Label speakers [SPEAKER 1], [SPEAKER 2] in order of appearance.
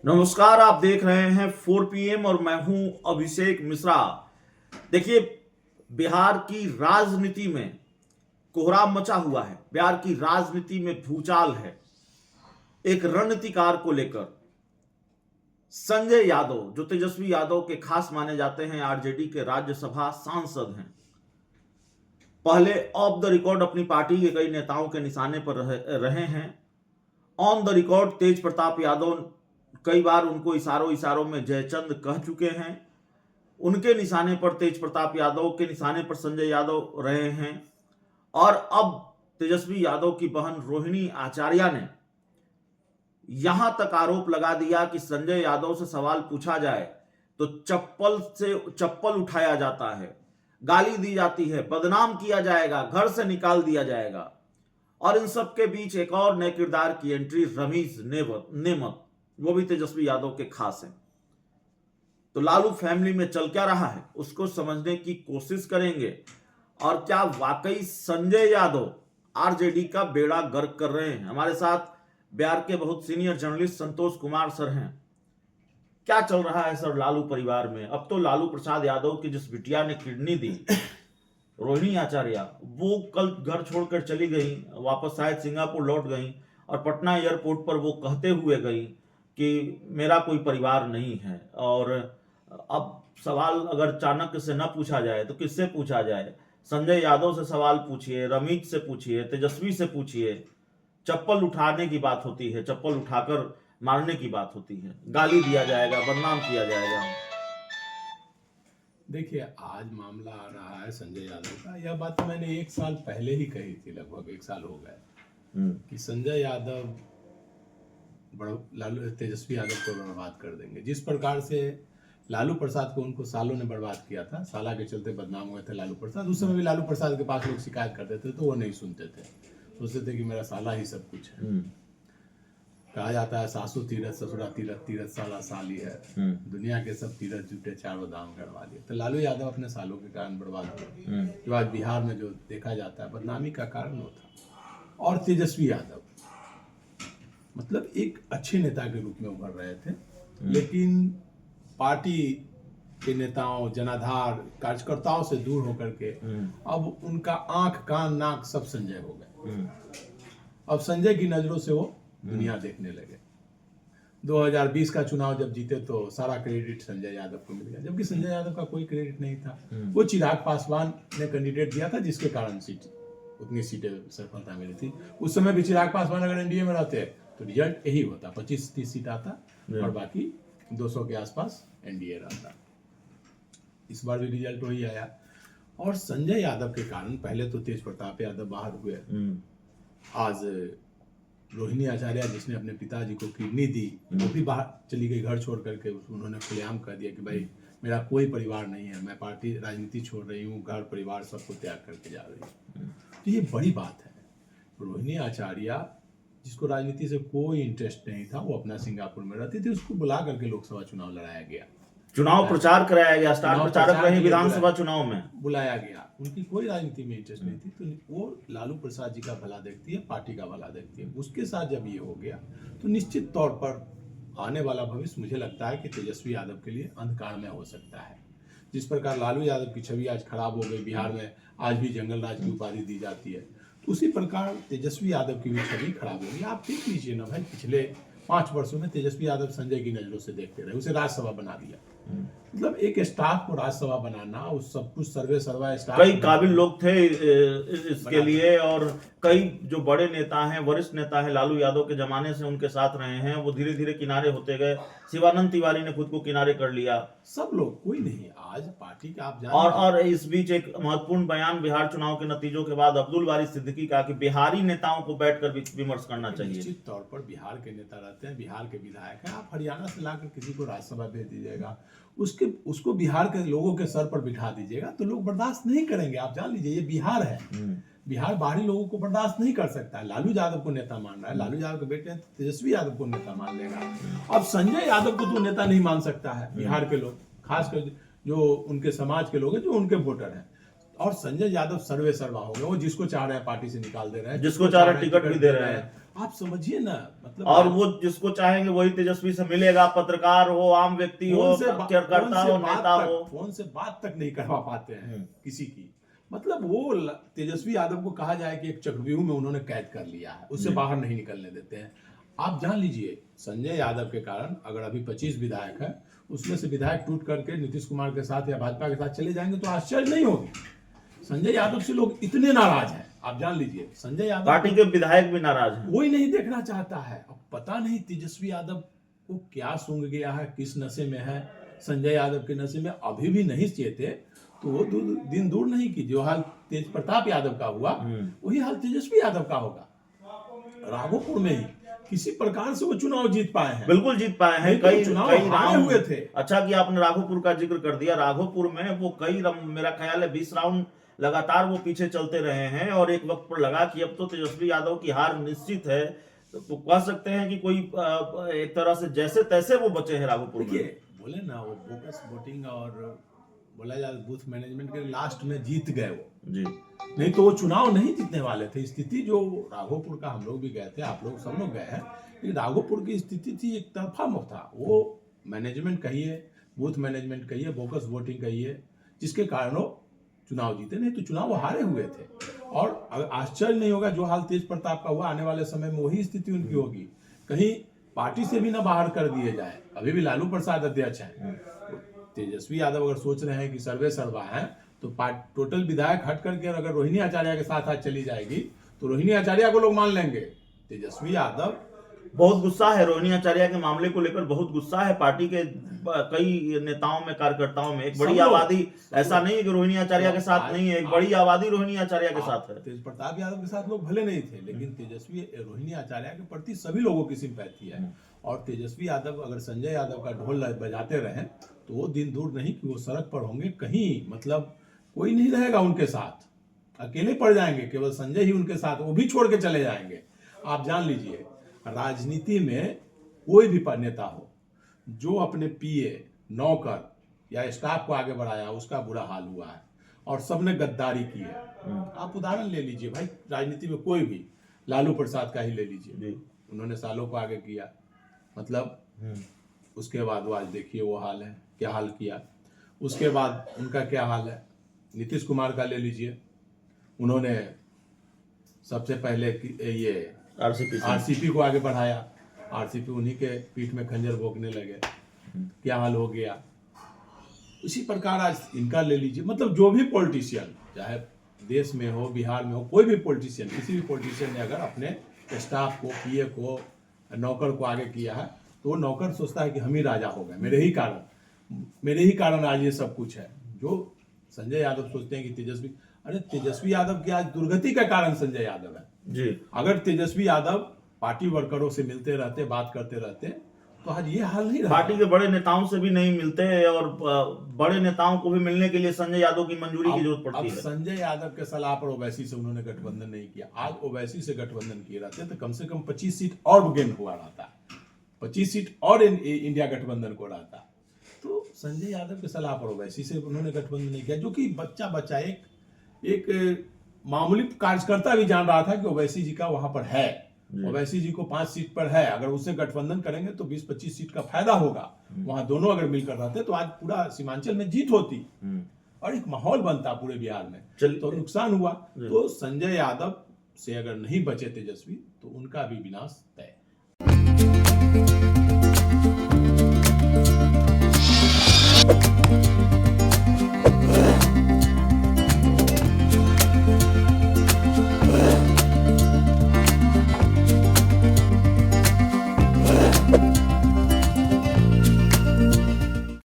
[SPEAKER 1] नमस्कार, आप देख रहे हैं 4 PM और मैं हूं अभिषेक मिश्रा। देखिए, बिहार की राजनीति में कोहराम मचा हुआ है। बिहार की राजनीति में भूचाल है। एक रणनीतिकार को लेकर संजय यादव, जो तेजस्वी यादव के खास माने जाते हैं, आरजेडी के राज्यसभा सांसद हैं, पहले ऑफ द रिकॉर्ड अपनी पार्टी के कई नेताओं के निशाने पर रहे हैं। ऑन द रिकॉर्ड तेज प्रताप यादव कई बार उनको इशारों में जयचंद कह चुके हैं। उनके निशाने पर तेज प्रताप यादव के निशाने पर संजय यादव रहे हैं। और अब तेजस्वी यादव की बहन रोहिणी आचार्य ने यहां तक आरोप लगा दिया कि संजय यादव से सवाल पूछा जाए तो चप्पल उठाया जाता है, गाली दी जाती है, बदनाम किया जाएगा, घर से निकाल दिया जाएगा। और इन सब के बीच एक और नए किरदार की एंट्री, रमीज नेमत, वो भी तेजस्वी यादव के खास हैं। तो लालू फैमिली में चल क्या रहा है उसको समझने की कोशिश करेंगे। और क्या वाकई संजय यादव आरजेडी का बेड़ा गर्क कर रहे हैं। हमारे साथ बिहार के बहुत senior journalist Santosh Kumar sir हैं। क्या चल रहा है सर लालू परिवार में? अब तो लालू प्रसाद यादव की जिस बिटिया ने किडनी दी, रोहिणी आचार्य, वो कल घर छोड़कर चली गई, वापस शायद सिंगापुर लौट गई और पटना एयरपोर्ट पर वो कहते हुए गई कि मेरा कोई परिवार नहीं है। और अब सवाल अगर चाणक्य से न पूछा जाए तो किससे पूछा जाए? संजय यादव से सवाल पूछिए, रमीत से पूछिए, तेजस्वी से पूछिए। चप्पल उठाने की बात होती है, चप्पल उठाकर मारने की बात होती है, गाली दिया जाएगा, बदनाम किया जाएगा।
[SPEAKER 2] देखिए, आज मामला आ रहा है संजय यादव का। यह बात तो मैंने 1 साल पहले ही कही थी, लगभग 1 साल हो गए, कि संजय यादव लालू तेजस्वी यादव को बर्बाद कर देंगे। जिस प्रकार से लालू प्रसाद को उनको सालों ने बर्बाद किया था, साला के चलते बदनाम हुए थे लालू प्रसाद। उस समय भी लालू प्रसाद के पास लोग शिकायत करते थे तो वो नहीं सुनते थे, सोचते थे कि मेरा साला ही सब कुछ है। कहा जाता है सासू तीरथ ससुरा तीरथ, तीरथ साला साली है, दुनिया के सब तीरथ जुटे चारों धाम करवा लिए। तो लालू यादव अपने सालों के कारण बर्बाद हुए, जो आज बिहार में जो देखा जाता है बदनामी का कारण वो था। और तेजस्वी यादव मतलब एक अच्छे नेता के रूप में उभर रहे थे, लेकिन पार्टी के नेताओं, जनाधार कार्यकर्ताओं से दूर होकर के अब उनका आंख कान नाक सब संजय हो गए। अब संजय की नजरों से वो दुनिया देखने लगे। 2020 का चुनाव जब जीते तो सारा क्रेडिट संजय यादव को मिल गया, जबकि संजय यादव का कोई क्रेडिट नहीं था। वो चिराग पासवान ने कैंडिडेट दिया था, जिसके कारण उतनी सीटें सफलता मिली थी। उस समय भी चिराग पासवान अगर एनडीए में रहते तो रिजल्ट यही होता, 25-30 सीट आता और बाकी 200 के आसपास एनडीए रहता। इस बार भी रिजल्ट वही आया। और संजय यादव के कारण पहले तो तेज प्रताप यादव बाहर हुए, आज रोहिणी आचार्य जिसने अपने पिताजी को किडनी दी वो भी बाहर चली गई घर छोड़ करके। उन्होंने खुलेआम कह दिया कि भाई मेरा कोई परिवार नहीं है, मैं पार्टी राजनीति छोड़ रही हूँ, घर परिवार सबको त्याग करके जा रही हूँ। तो ये बड़ी बात है। रोहिणी आचार्य जिसको राजनीति से कोई इंटरेस्ट नहीं था, वो अपना सिंगापुर में रहती थी, उसको बुला करके लोकसभा चुनाव लड़ाया गया,
[SPEAKER 1] चुनाव प्रचार कराया गया, स्टार प्रचारक रही विधानसभा चुनाव में,
[SPEAKER 2] बुलाया गया। उनकी कोई राजनीति में इंटरेस्ट नहीं थी, तो वो लालू प्रसाद जी का भला देखती है, पार्टी का भला देखती है। उसके साथ जब ये हो गया तो निश्चित तौर पर आने वाला भविष्य मुझे लगता है कि तेजस्वी यादव के लिए अंधकार में हो सकता है। जिस प्रकार लालू यादव की छवि आज खराब हो गई, बिहार में आज भी जंगल राज की उपाधि दी जाती है, तो उसी प्रकार तेजस्वी यादव की भी छवि खराब होगी। आप देख लीजिए ना भाई, पिछले 5 वर्षों में तेजस्वी यादव संजय की नजरों से देखते रहे, उसे राज्यसभा बना दिया। मतलब एक स्टाफ को राज्यसभा बनाना, उस सब कुछ सर्वा स्टाफ,
[SPEAKER 1] कई काबिल लोग थे इसके लिए। और कई जो बड़े नेता हैं, वरिष्ठ नेता हैं, लालू यादव के जमाने से उनके साथ रहे हैं, वो धीरे धीरे किनारे होते गए। शिवानंद तिवारी ने खुद को किनारे कर लिया।
[SPEAKER 2] सब लोग, कोई नहीं आज पार्टी का आप जान।
[SPEAKER 1] और इस बीच एक महत्वपूर्ण बयान बिहार चुनाव के नतीजों के बाद अब्दुल बारी सिद्दीकी का कि बिहारी नेताओं को बैठकर विमर्श करना चाहिए।
[SPEAKER 2] निश्चित तौर पर बिहार के नेता रहते हैं, बिहार के विधायक हैं। आप हरियाणा से लाकर किसी को राज्यसभा भेज दीजिएगा, उसको बिहार के लोगों के सर पर बिठा दीजिएगा तो लोग बर्दाश्त नहीं करेंगे। आप जान लीजिए, ये बिहार है, बिहार बाहरी लोगों को बर्दाश्त नहीं कर सकता है। लालू यादव को नेता मान रहा है, लालू यादव के बेटे तेजस्वी यादव को नेता मान लेगा। अब संजय यादव को तो नेता नहीं मान सकता है बिहार के लोग, खासकर जो उनके समाज के लोग हैं, जो उनके वोटर हैं। और संजय यादव सर्वे सर्वा हो गए, वो जिसको चाह रहे हैं पार्टी से निकाल दे रहे हैं,
[SPEAKER 1] जिसको चाह रहे हैं टिकट भी दे रहे हैं।
[SPEAKER 2] आप समझिए ना, मतलब
[SPEAKER 1] और वो जिसको चाहेंगे वही तेजस्वी से मिलेगा, पत्रकार हो, आम व्यक्ति हो, कार्यकर्ता हो, नेता हो,
[SPEAKER 2] फोन से बात तक नहीं करवा पाते हैं किसी की। मतलब वो तेजस्वी यादव को कहा जाए कि एक चक्रव्यूह में उन्होंने कैद कर लिया है, उससे बाहर नहीं निकलने देते हैं। आप जान लीजिए संजय यादव के कारण अगर अभी 25 विधायक है, उसमें से विधायक टूट करके नीतीश कुमार के साथ या भाजपा के साथ चले जाएंगे तो आश्चर्य नहीं होगी। संजय यादव से लोग इतने नाराज हैं, आप जान लीजिए संजय यादव,
[SPEAKER 1] पार्टी के विधायक भी नाराज हैं,
[SPEAKER 2] कोई नहीं देखना चाहता है। अब पता नहीं तेजस्वी यादव को क्या सूंघ गया है, किस नशे में है। संजय यादव के नशे में अभी भी नहीं चेते तो वो दिन दूर नहीं की जो हाल तेज प्रताप यादव का हुआ वही हाल तेजस्वी यादव का होगा। राघोपुर में ही किसी प्रकार से वो चुनाव जीत पाए हैं,
[SPEAKER 1] बिल्कुल जीत पाए हैं।
[SPEAKER 2] तो
[SPEAKER 1] कई
[SPEAKER 2] राउंड हुए थे।
[SPEAKER 1] अच्छा कि आपने राघोपुर का जिक्र कर दिया। राघोपुर में वो मेरा ख्याल है 20 राउंड लगातार वो पीछे चलते रहे हैं और एक वक्त पर लगा कि अब तो तेजस्वी यादव की हार निश्चित है। तो कह सकते हैं कि कोई एक तरह से जैसे तैसे वो बचे हैं राघोपुर में।
[SPEAKER 2] बोले ना वो बोगस वोटिंग और बोला जाए बूथ मैनेजमेंट के लास्ट में जीत गए वो
[SPEAKER 1] जी,
[SPEAKER 2] नहीं तो वो चुनाव नहीं जीतने वाले थे। स्थिति जो राघोपुर का, हम लोग भी गए थे, आप लोग सब लोग गए हैं, लेकिन राघोपुर की स्थिति थी एक तरफा मुख था। वो मैनेजमेंट कहिए, बूथ मैनेजमेंट कहिए, बोगस वोटिंग कहिए, जिसके कारण वो चुनाव जीते, नहीं तो चुनाव वो हारे हुए थे। और आश्चर्य नहीं होगा जो हाल तेज प्रताप का हुआ, आने वाले समय में वही स्थिति उनकी होगी। कहीं पार्टी से भी ना बाहर कर दिए जाए। अभी भी लालू प्रसाद अध्यक्ष हैं, तेजस्वी यादव अगर सोच रहे हैं कि सर्वे सर्वा है तो टोटल विधायक हट करके अगर रोहिणी आचार्य के साथ आज चली जाएगी तो रोहिणी आचार्य को लोग मान लेंगे। तेजस्वी यादव
[SPEAKER 1] बहुत गुस्सा है, रोहिणी आचार्य के मामले को लेकर बहुत गुस्सा है पार्टी के कई नेताओं में, कार्यकर्ताओं में। एक बड़ी आबादी, ऐसा नहीं है कि रोहिणी आचार्य के साथ नहीं है, एक बड़ी आबादी रोहिणी आचार्य के साथ है।
[SPEAKER 2] तेज प्रताप यादव के साथ लोग भले नहीं थे, लेकिन तेजस्वी रोहिणी आचार्य के प्रति सभी लोगों की सिंपैथी है। और तेजस्वी यादव अगर संजय यादव का ढोल बजाते रहे तो वो दिन दूर नहीं कि वो सड़क पर होंगे, कहीं मतलब कोई नहीं रहेगा उनके साथ, अकेले पड़ जाएंगे, केवल संजय ही उनके साथ, वो भी छोड़ के चले जाएंगे। आप जान लीजिए राजनीति में कोई भी नेता हो जो अपने पीए, नौकर या स्टाफ को आगे बढ़ाया, उसका बुरा हाल हुआ है और सबने गद्दारी की है। आप उदाहरण ले लीजिए भाई, राजनीति में कोई भी, लालू प्रसाद का ही ले लीजिए, उन्होंने सालों को आगे किया, मतलब उसके बाद वो आज देखिए वो हाल है, क्या हाल किया। उसके बाद उनका क्या हाल है, नीतीश कुमार का ले लीजिए, उन्होंने सबसे पहले ये आरसीपी को आगे बढ़ाया, आरसीपी उन्हीं के पीठ में खंजर भोंकने लगे, क्या हाल हो गया। इसी प्रकार आज इनका ले लीजिए, मतलब जो भी पॉलिटिशियन, चाहे देश में हो, बिहार में हो, कोई भी पॉलिटिशियन, किसी भी पॉलिटिशियन ने अगर अपने स्टाफ को, पीए को, नौकर को आगे किया है तो वो नौकर सोचता है कि हम ही राजा हो गए, मेरे ही कारण आज ये सब कुछ है। जो संजय यादव सोचते हैं कि तेजस्वी, अरे तेजस्वी यादव की आज दुर्गति का कारण संजय यादव है
[SPEAKER 1] जी। अगर
[SPEAKER 2] तेजस्वी यादव पार्टी वर्करों से मिलते रहते, बात करते रहते तो आज ये हाल नहीं रहता।
[SPEAKER 1] पार्टी के बड़े नेताओं से भी नहीं मिलते और बड़े नेताओं को भी मिलने के लिए संजय यादव की मंजूरी की जरूरत पड़ती है।
[SPEAKER 2] संजय यादव के सलाह पर ओवैसी से उन्होंने गठबंधन नहीं किया। आज ओवैसी से गठबंधन किए रहते तो कम से कम 25 सीट और गेन हुआ रहता, 25 सीट और इंडिया गठबंधन को रहता। तो संजय यादव के सलाह पर ओवैसी से उन्होंने गठबंधन नहीं किया, जो कि बच्चा एक मामूली कार्यकर्ता भी जान रहा था कि ओवैसी जी का वहां पर है, ओवैसी जी को 5 सीट पर है, अगर उससे गठबंधन करेंगे तो 20-25 सीट का फायदा होगा। वहां दोनों अगर मिलकर रहते तो आज पूरा सीमांचल में जीत होती और एक माहौल बनता पूरे बिहार में। तो नुकसान हुआ। तो संजय यादव से अगर नहीं बचे तेजस्वी तो उनका भी विनाश तय।